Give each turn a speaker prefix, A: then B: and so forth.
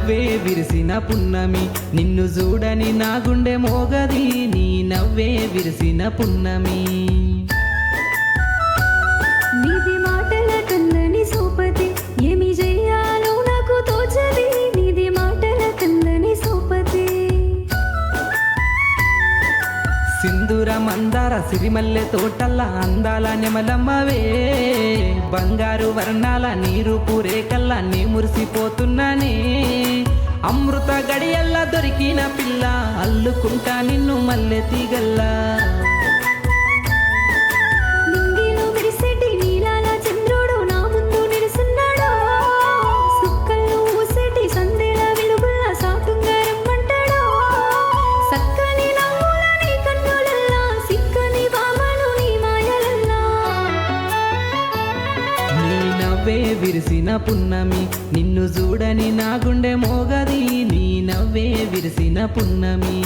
A: నవ్వే విరిసిన పున్నమి నిన్ను చూడని నా గుండె మోగది నీ నవ్వే విరిసిన పున్నమి
B: నీది మాటల కన్నని సోపతి ఏమి చెయ్యాలో నాకు తోచది నీది మాటల కన్నని సోపతి
A: సింధూర మందార సిరిమల్లె తోటల్ల అందాల నెమలమ్మవే బంగారు వర్ణాల నీరు పూరేకల్లా నీ మురిసిపోతున్నానే అమృత గడియల్లా దొరికిన పిల్ల అల్లుకుంటా నిన్ను మల్లె తీగల్లా
B: నింగిలో విరిసేటి నీలాల చంద్రుడు నా ముందు నిలుసున్నాడు సుక్కల్లో ఊసేటి సందేల వెలుగుల్ల సాటుగా రమ్మంటాడు సక్కని నవ్వుల నీ కన్నులల్లా సిక్కని భామలు నీ మాయలల్లా
A: నీ నవ్వే విరిసిన పున్నమి నిన్ను చూడని నా గుండె మోగది నీ నవ్వే విరిసిన పున్నమి